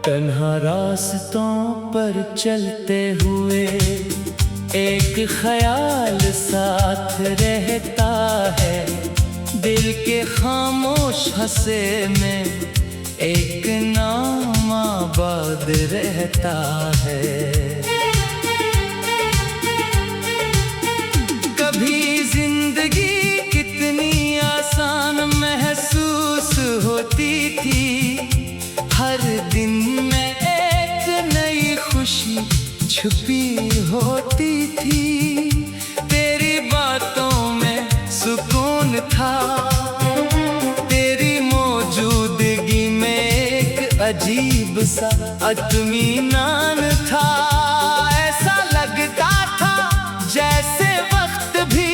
तन्हा रास्तों पर चलते हुए एक ख्याल साथ रहता है। दिल के खामोश हंसे में एक नाम आबाद रहता है। कभी जिंदगी कितनी आसान महसूस होती थी। हर दिन में एक नई खुशी छुपी होती थी। तेरी बातों में सुकून था, तेरी मौजूदगी में एक अजीब सा इत्मीनान था। ऐसा लगता था जैसे वक्त भी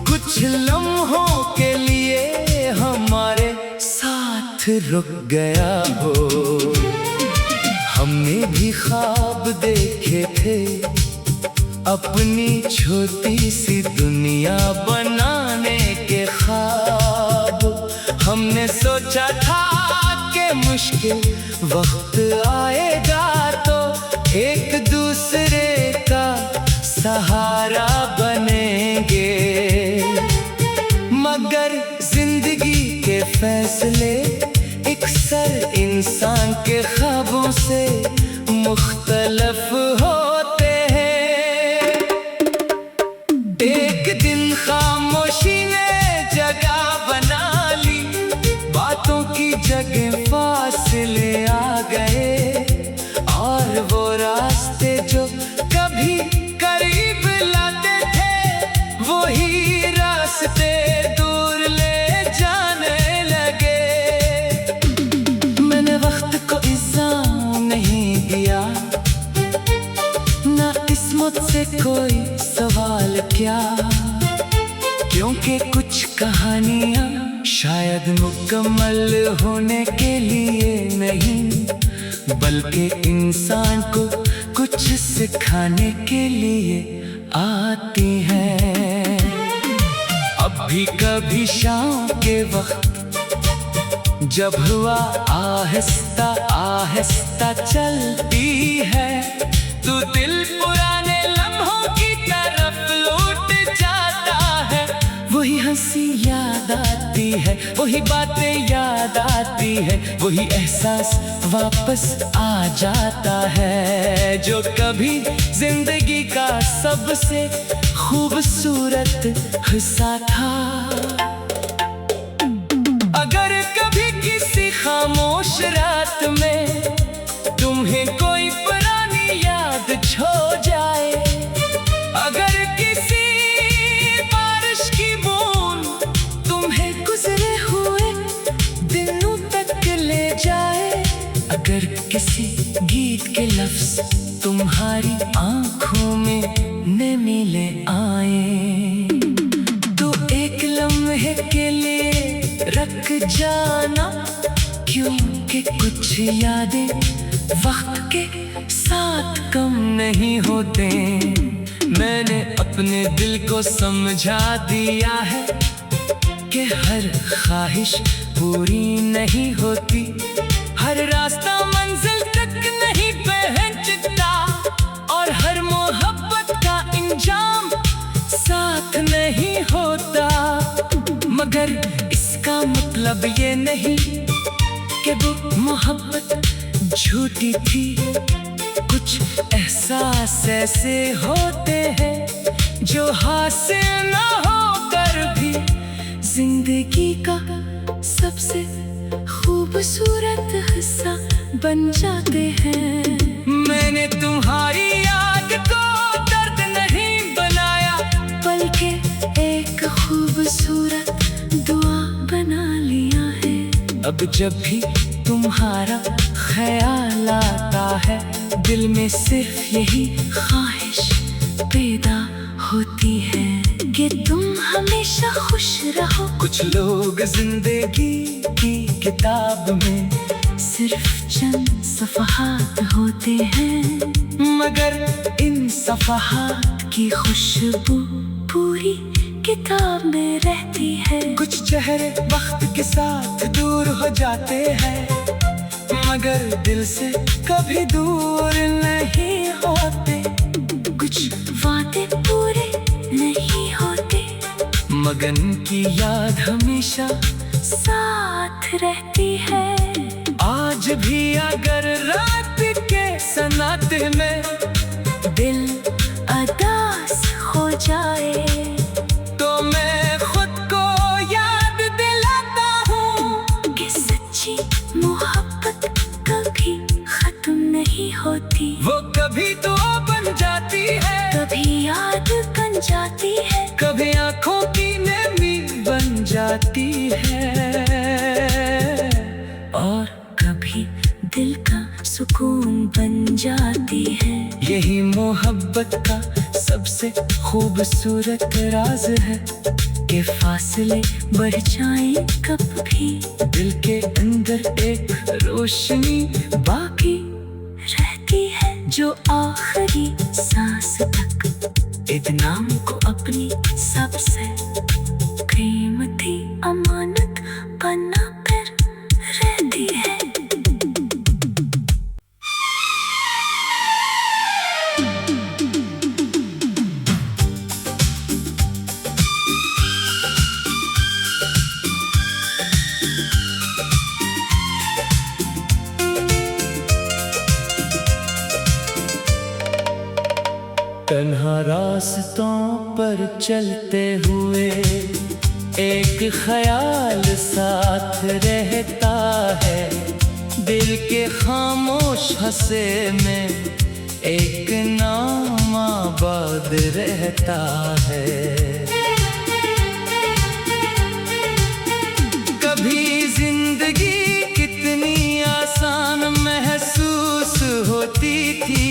कुछ लम्हों के लिए हमारे साथ रुक गया हो। हमने भी ख्वाब देखे थे अपनी छोटी सी दुनिया बनाने के ख्वाब। हमने सोचा था कि मुश्किल वक्त आएगा तो एक दूसरे का सहारा बनेंगे। मगर जिंदगी के फैसले अक्सर इंसान के ख्वाबों से मुख्तलिफ होते हैं। एक दिन खामोशी ने जगह बना ली, बातों की जगह फासले आ गए। और वो रास्ते जो कभी करीब लाते थे वही रास्ते दूर ले जाने लगे। मैंने वक्त को इल्जाम नहीं दिया, ना किस्मत से कोई सवाल क्या। क्योंकि कुछ कहानियां शायद मुकम्मल होने के लिए नहीं, बल्कि इंसान को कुछ सिखाने के लिए आती हैं। अब भी कभी शाम के वक्त जब हवा आहिस्ता आहिस्ता चलती है तो दिल पुराने लम्हों की तरफ लौट जाता है। वही हंसी याद आती है, वही बातें याद आती है, वही एहसास वापस आ जाता है जो कभी जिंदगी का सबसे खूबसूरत हिस्सा था। अगर कभी किसी खामोश रात में तुम्हें कोई पुरानी याद छो जाए, अगर किसी बारिश की बूंद तुम्हें गुजरे हुए दिनों तक ले जाए, अगर किसी गीत के लफ्ज तुम्हारी आंखों में नमी ले आए, तो एक लम्हे के लिए रख जाना। क्योंकि कुछ यादें वक्त के साथ कम नहीं होते। मैंने अपने दिल को समझा दिया है कि हर ख्वाहिश पूरी नहीं होती, हर रास्ता मंजिल तक नहीं पहुंचता, और हर मोहब्बत का इंजाम साथ नहीं होता। मगर इसका मतलब ये नहीं कि वो मोहब्बत झूठी थी। कुछ एहसास ऐसे होते हैं जो हासिल ना होकर भी जिंदगी का सबसे खूबसूरत हिस्सा बन जाते हैं। मैंने तुम्हारी याद को दर्द नहीं बनाया, बल्कि एक खूबसूरत दुआ बना लिया है। अब जब भी तुम्हारा ख्याल आता है, दिल में सिर्फ यही ख्वाहिश पैदा होती है कि तुम हमेशा खुश रहो। कुछ लोग जिंदगी की किताब में सिर्फ सिर्फ चंद सफ़हात होते हैं, मगर इन सफ़हात की खुशबू पूरी किताब में रहती है। कुछ चेहरे वक्त के साथ दूर हो जाते हैं, मगर दिल से कभी दूर नहीं होते। कुछ वादे पूरे नहीं होते, मगर उनकी याद हमेशा साथ रहती है। आज भी अगर रात के सन्नाटे में दिल अदास हो जाए, तो मैं खुद को याद दिलाता हूँ कि सच्ची मोहब्बत कभी खत्म नहीं होती। वो कभी तो बन जाती है, कभी याद बन जाती है, कभी आंखों की नमी बन जाती है, और कभी दिल का सुकून बन जाती है। यही मोहब्बत का सबसे खूबसूरत राज है कि फासले बढ़ जाएं कब भी, दिल के अंदर एक रोशनी बाकी रहती है, जो आखिरी सांस तक इस नाम को अपनी सबसे कीमती अमानत बना कर रहती है। तन्हा रास्तों पर चलते हुए एक ख्याल साथ रहता है, दिल के खामोश हंसे में एक नाम आबाद रहता है। कभी जिंदगी कितनी आसान महसूस होती थी,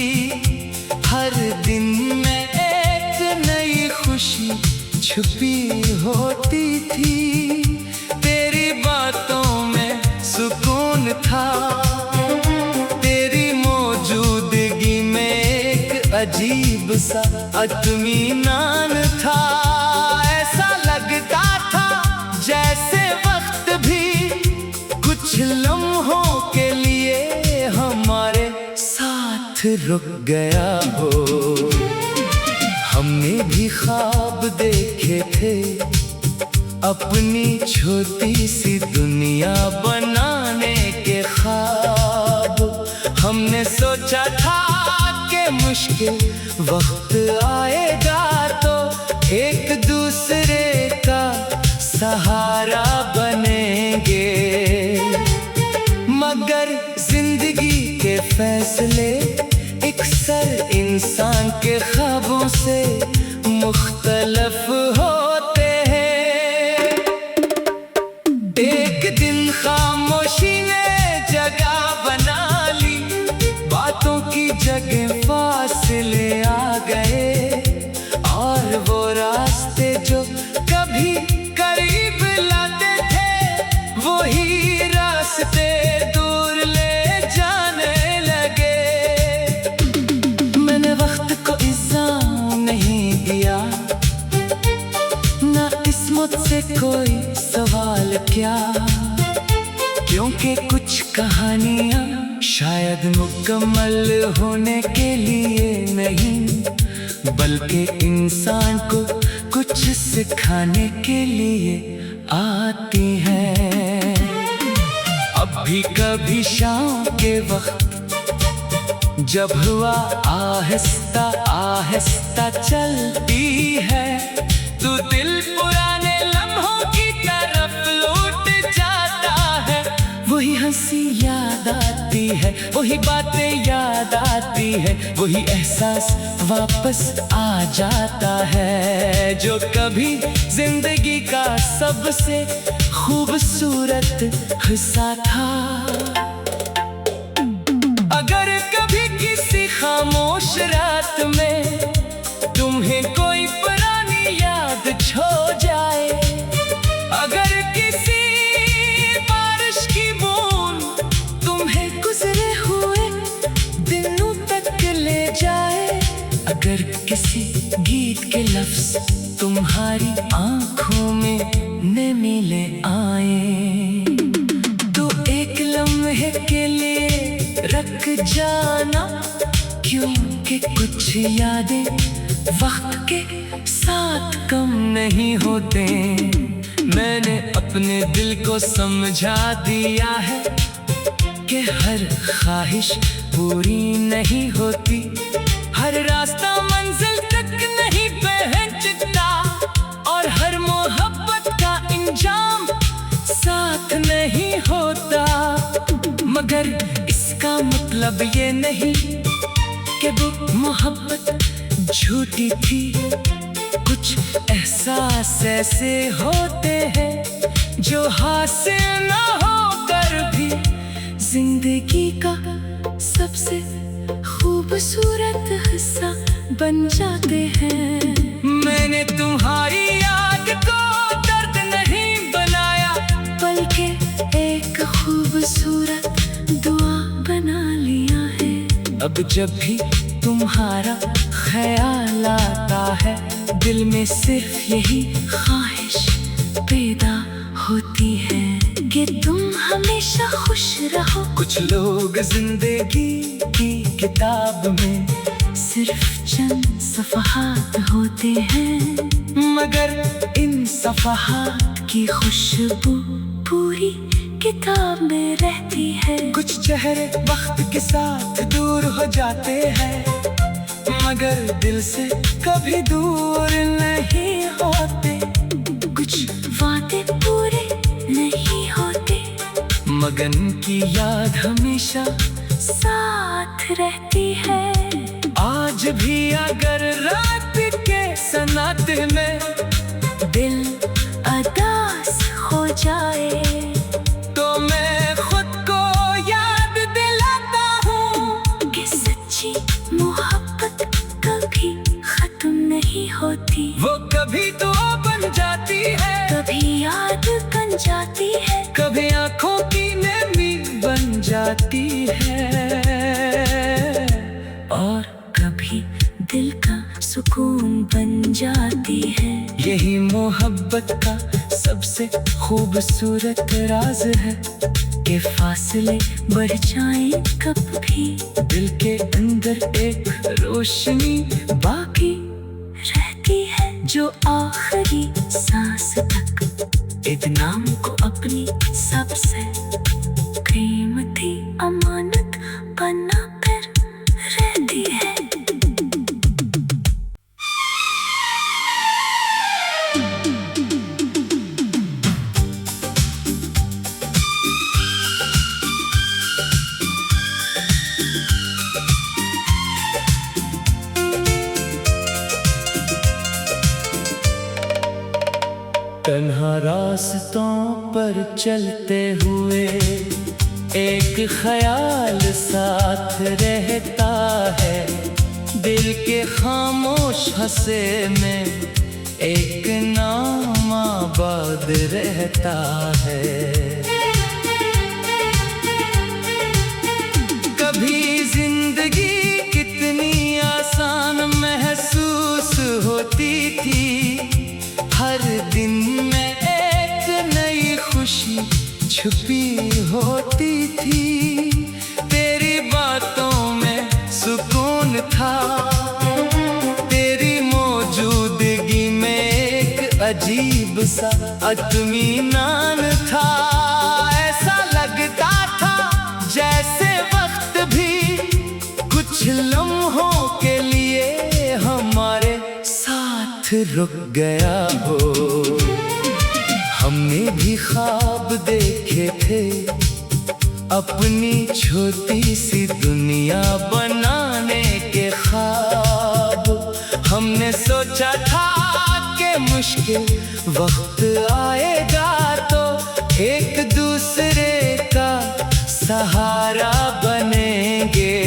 हर दिन में एक नई खुशी छुपी होती थी, तेरी बातों में सुकून था, तेरी मौजूदगी में एक अजीब सा इत्मीनान था। ऐसा लगता था जैसे वक्त भी कुछ लम्हों के लिए हमारे साथ रुक गया हो। हमने भी ख्वाब देखे थे अपनी छोटी सी दुनिया बनाने के ख्वाब, हमने सोचा था कि मुश्किल वक्त आएगा तो एक दूसरे का सहारा बनेंगे, मगर जिंदगी के फैसले अक्सर इंसान के ख्वाबों से मुख्तलिफ होते हैं। एक दिन खामोशी ने जगह बना ली, बातों की जगह फासले आ गए, और वो रास्ते जो कभी करीब लाते थे वही रास्ते दूर ले जाने लगे। मैंने वक्त को इल्जाम नहीं दिया, ना किस्मत से कोई सवाल क्या, क्योंकि कुछ कहानियां शायद मुकम्मल होने के लिए नहीं, बल्कि इंसान को कुछ सिखाने के लिए आती हैं। अब भी कभी शाम के वक्त जब हवा आहिस्ता आहिस्ता चलती है, तो दिल पुराने लम्हों की तरफ लौट जाता है। वही हंसी याद आती है, वही बातें याद आती है, वही एहसास वापस आ जाता है जो कभी जिंदगी का सबसे खूबसूरत हिस्सा था। अगर कभी किसी खामोश रात में तुम्हें कोई पुरानी याद छो जाए, अगर किसी बारिश की बूंद तुम्हें किसी गीत के लफ्ज तुम्हारी आंखों में न मिले आए तो एक लम्हे के लिए रख जाना, क्योंकि कुछ यादें वक्त के साथ कम नहीं होते। मैंने अपने दिल को समझा दिया है कि हर ख्वाहिश पूरी नहीं होती, हर रास्ता मंजिल तक नहीं पहुंचता और हर मोहब्बत का इंजाम साथ नहीं होता। मगर इसका मतलब ये नहीं कि वो मोहब्बत झूठी थी। कुछ एहसास ऐसे होते हैं जो हासिल ना होकर भी जिंदगी का सबसे खूबसूरत हिस्सा बन जाते हैं। मैंने तुम्हारी याद को दर्द नहीं बनाया, बल्कि एक खूबसूरत दुआ बना लिया है। अब जब भी तुम्हारा ख्याल आता है, दिल में सिर्फ यही ख्वाहिश पैदा होती है कि तुम हमेशा खुश रहो। कुछ लोग जिंदगी की किताब में सिर्फ चंद सफ़हात होते हैं, मगर इन सफ़हात की खुशबू पूरी किताब में रहती है। कुछ चेहरे वक्त के साथ दूर हो जाते हैं, मगर दिल से कभी दूर नहीं होते। कुछ वादे पूरे नहीं होते, मगन की याद हमेशा साथ रहती है। आज भी अगर रात के सन्नाटे में दिल उदास हो जाए, तो मैं खुद को याद दिलाता हूँ कि सच्ची मोहब्बत कभी खत्म नहीं होती। वो कभी तो बन जाती है, कभी याद बन जाती है, कभी आंखों की नमी बन जाती है, और कभी दिल का सुकून बन जाती है। यही मोहब्बत का सबसे खूबसूरत राज है कि फासले बढ़ जाएं कब भी, दिल के अंदर एक रोशनी बाकी रहती है जो आखिरी सांस तक एक नाम को अपनी सबसे कीमती अमानत बना कर रहती है। तन्हा रास्तों पर चलते हुए एक ख्याल साथ रहता है, दिल के खामोश हंसे में एक नाम आबाद रहता है। कभी जिंदगी कितनी आसान महसूस होती थी, हर दिन में एक नई खुशी छुपी होती थी। तेरी बातों में सुकून था, तेरी मौजूदगी में एक अजीब सा इत्मीनान था। ऐसा लगता था जैसे वक्त भी कुछ लम्हों के लिए हमारे साथ रुक गया हो। हमने भी ख्वाब देखे थे अपनी छोटी सी दुनिया बनाने के ख्वाब। हमने सोचा था कि मुश्किल वक्त आएगा तो एक दूसरे का सहारा बनेंगे,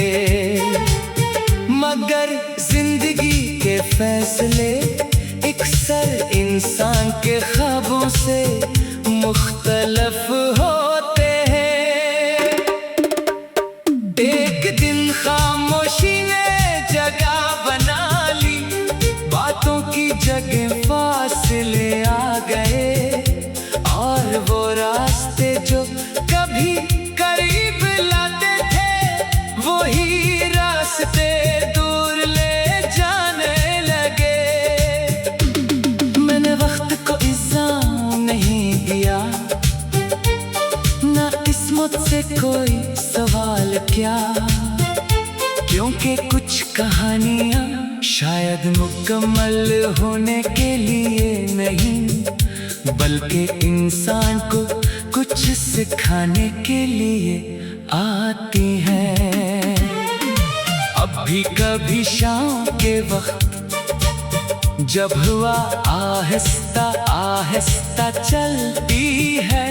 मगर जिंदगी के फैसले अक्सर इंसान के ख्वाबों से मुख्तलिफ होते हैं। एक दिन खामोशी ने जगह बना ली, रास्ते जो कभी करीब लाते थे, वही रास्ते दूर ले जाने लगे। मैंने वक्त को इल्जाम नहीं दिया, ना इस मुझसे कोई सवाल क्या, क्योंकि कुछ कहानियां शायद मुकम्मल होने के लिए नहीं, बल्कि इंसान को कुछ सिखाने के लिए आती हैं। अब भी कभी शाम के वक्त जब हवा आहिस्ता आहिस्ता चलती है,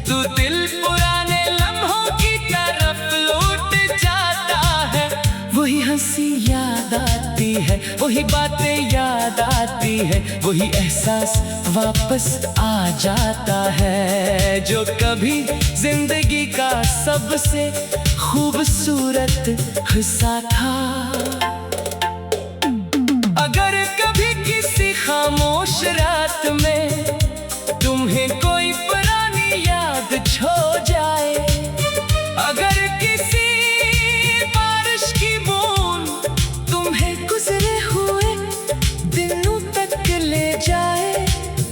तो दिल पुराने लम्हों की तरफ लौट जाता है। वही हंसी याद आती है, वही बातें याद आती है, वही एहसास वापस आ जाता है, जो कभी जिंदगी का सबसे खूबसूरत हिस्सा था। अगर कभी किसी खामोश रात में तुम्हें कोई पुरानी याद छो जाए, अगर किसी बारिश की बूंद तुम्हें गुजरे हुए दिनों तक ले जाए,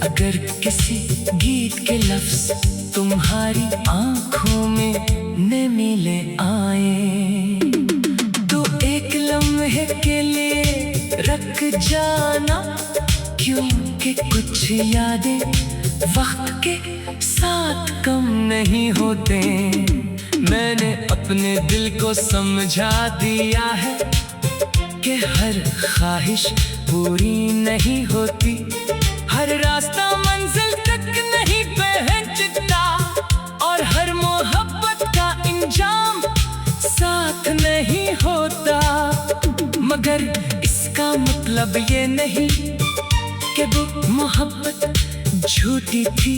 अगर किसी गीत के लफ्ज तुम्हारी आंखों में नमी ले आए, तो एक लम्हे के लिए रख जाना, क्योंकि कुछ यादें वक्त के साथ कम नहीं होते। मैंने अपने दिल को समझा दिया है कि हर ख्वाहिश पूरी नहीं होती, हर रास्ता मंजिल तक नहीं पहुंचता, और हर मोहब्बत का इंजाम साथ नहीं होता। मगर इसका मतलब ये नहीं कि वो मोहब्बत झूठी थी।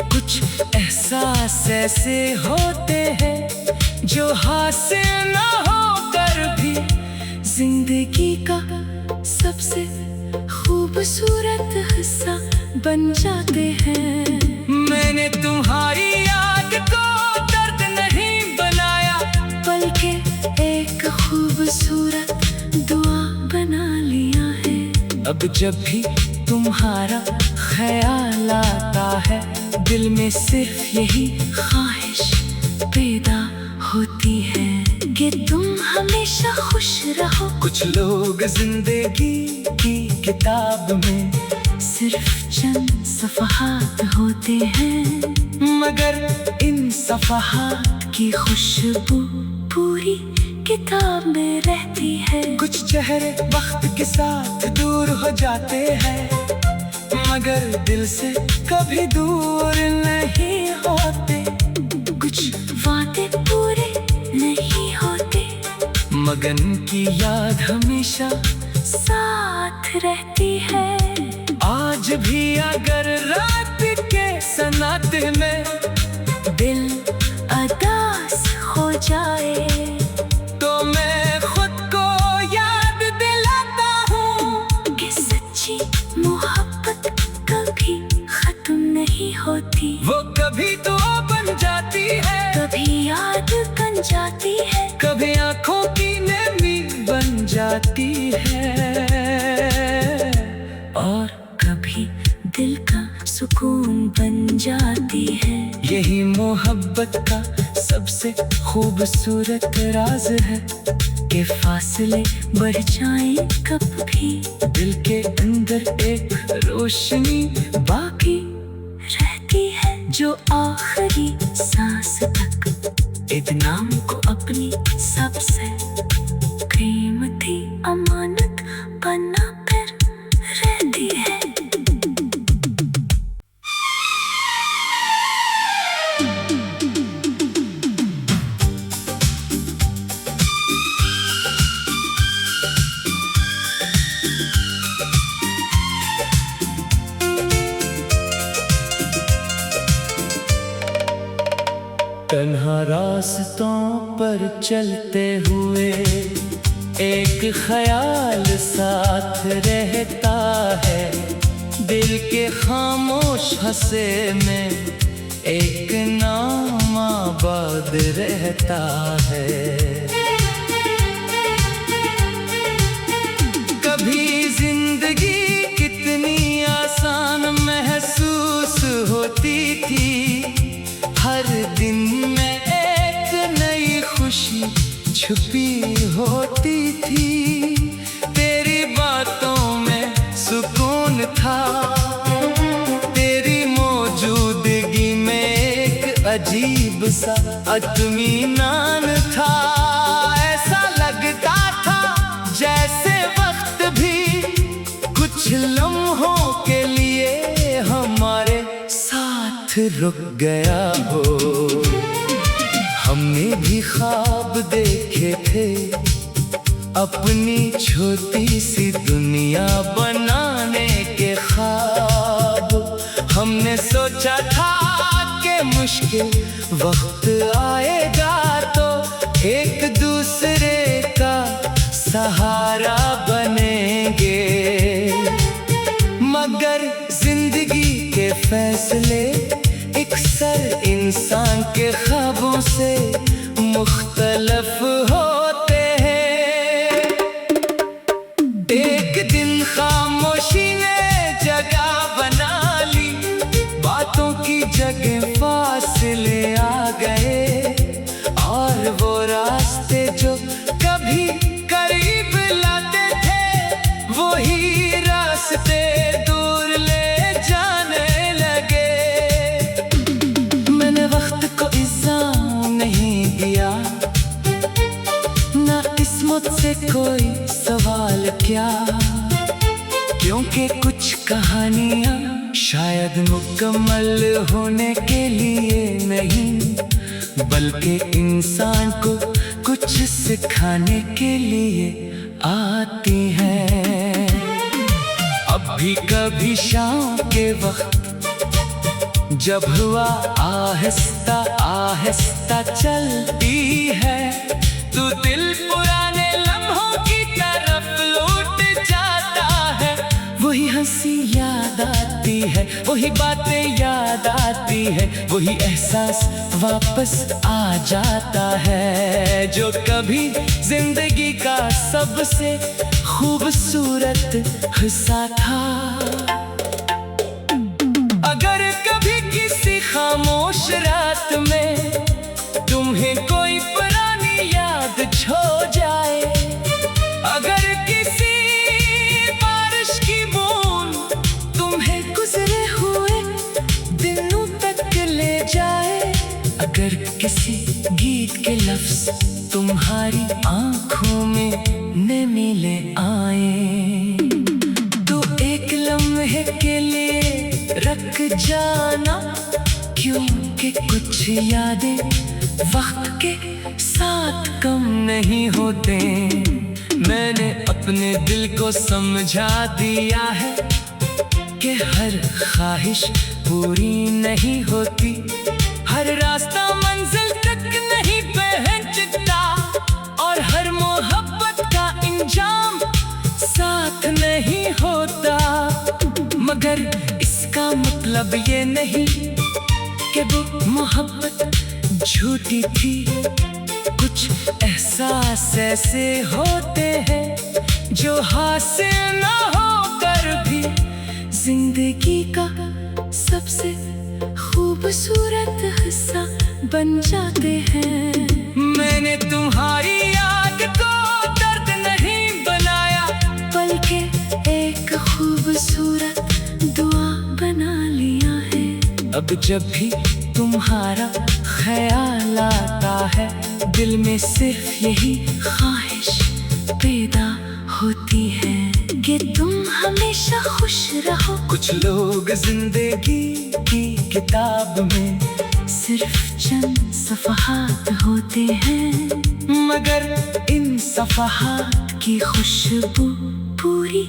कुछ एहसास ऐसे होते हैं जो हासिल ना होकर भी जिंदगी का सबसे खूबसूरत हिस्सा बन जाते हैं। मैंने तुम्हारी याद को दर्द नहीं बनाया, बल्कि एक खूबसूरत दुआ बना लिया है। अब जब भी तुम्हारा ख्याल आता है, दिल में सिर्फ यही ख्वाहिश पैदा होती है कि तुम हमेशा खुश रहो। कुछ लोग जिंदगी की किताब में सिर्फ चंद सफ़हात होते हैं, मगर इन सफ़हात की खुशबू पूरी किताब में रहती है। कुछ चेहरे वक्त के साथ दूर हो जाते हैं, मगर दिल से कभी दूर नहीं होते। कुछ वादे पूरे नहीं होते, मगर की याद हमेशा साथ रहती है। आज भी अगर रात के सन्नाटे में दिल अदास हो जाए, तो मैं खुद को याद दिलाता हूँ कि सच्ची मोहब्बत कभी खत्म नहीं होती। वो कभी तो बन जाती है, कभी याद बन जाती है, कभी आंखों की नमी बन जाती है, और कभी दिल का सुकून बन जाती है। यही मोहब्बत का सबसे खूबसूरत राज है कि फासले बढ़ जाएं कब भी, दिल के अंदर एक रोशनी बाकी रहती है, जो आखिरी सांस तक एक नाम को अपनी सबसे कीमती अमानत बना कर रहती है। तन्हा रास्तों पर चलते हुए एक ख्याल साथ रहता है, दिल के खामोश हंसे में एक नाम आबाद रहता है। कभी जिंदगी कितनी आसान महसूस होती थी, हर दिन में एक नई खुशी छुपी होती थी। तेरी बातों में सुकून था, तेरी मौजूदगी में एक अजीब सा इत्मीनान था। ऐसा लगता था जैसे वक्त भी कुछ लम्हों के लिए हमारे साथ रुक गया हो। हमने भी ख्वाब देखे थे अपनी छोटी सी दुनिया बनाने के ख्वाब। हमने सोचा था कि मुश्किल वक्त आएगा तो एक दूसरे का सहारा बनेंगे, मगर जिंदगी के फैसले अक्सर इंसान के ख्वाबों से मुख्तलिफ होते हैं। एक दिन खामोशी ने जगह बना ली, बातों की जगह फासले आ गए, और वो रास्ते जो कभी करीब लाते थे वही रास्ते दूर ले जाने लगे। मैंने वक्त को इल्जाम नहीं किया, ना इस मुझसे कोई सवाल क्या, क्योंकि कुछ कहानियां शायद मुकम्मल होने के लिए नहीं, बल्कि इंसान को कुछ सिखाने के लिए आती हैं। अब भी कभी शाम के वक्त जब हुआ आहिस्ता आहिस्ता चलती है, तो दिल पुराने लम्हों की तरफ लौट जाता है। वही हंसी याद आती है, वही बातें याद आती है, वही एहसास वापस आ जाता है जो कभी जिंदगी का सबसे खूबसूरत हिस्सा था। अगर कभी किसी खामोश रात में तुम्हें कोई पुरानी याद छो जाए, अगर किसी बारिश की बूंद तुम्हें गुजरे हुए दिनों तक ले जाए, अगर किसी गीत के लफ्ज तुम्हारी आंखों में नमी ले आए, तो एक लम्हे के लिए रख जाना, क्योंकि कुछ यादें वक्त के साथ कम नहीं होते। मैंने अपने दिल को समझा दिया है कि हर ख्वाहिश पूरी नहीं होती, हर रास्ता मंजिल तक नहीं पहुंचता, और हर मोहब्बत का इंजाम साथ नहीं होता। मगर इसका मतलब ये नहीं कि वो मोहब्बत झूठी थी। कुछ एहसास ऐसे होते हैं जो हासिल ना होकर भी जिंदगी का सबसे खूबसूरत हिस्सा बन जाते हैं। मैंने तुम्हारी याद को दर्द नहीं बनाया, बल्कि एक खूबसूरत दुआ बना लिया है। अब जब भी तुम्हारा ख्याल आता है, दिल में सिर्फ यही ख्वाहिश पैदा होती है कि तुम हमेशा खुश रहो। कुछ लोग जिंदगी की किताब में सिर्फ चंद सफ़हात होते हैं, मगर इन सफ़हात की खुशबू पूरी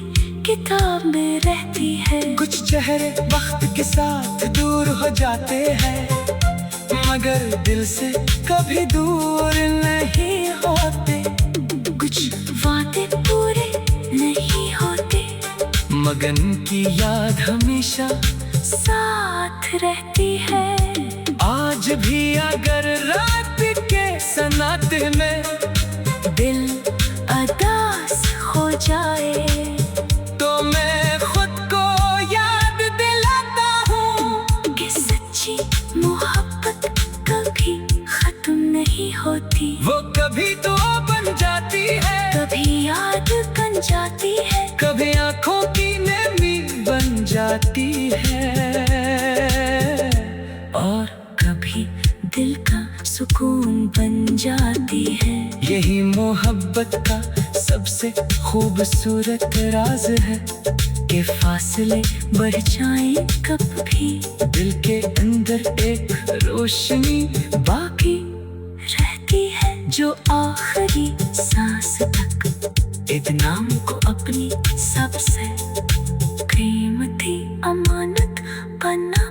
किताब में रहती है। कुछ चेहरे वक्त के साथ दूर हो जाते हैं, मगर दिल से कभी दूर नहीं होते। कुछ वादे पूरे नहीं होते, मगर की याद हमेशा साथ रहती है। आज भी अगर रात के सन्नाटे में दिल अदास हो जाए तो मैं खुद को याद दिलाता हूँ कि सच्ची मोहब्बत कभी खत्म नहीं होती। वो कभी तो बन जाती है, कभी याद बन जाती है, कभी आंखों की नमी बन जाती है, और कभी दिल का सुकून बन जाती है। यही मोहब्बत का सबसे खूबसूरत राज है कि फासले बढ़ जाएं कब भी, दिल के अंदर एक रोशनी बाकी रहती है जो आखिरी सांस तक। इस नाम को अपनी सबसे कीमती अमानत बना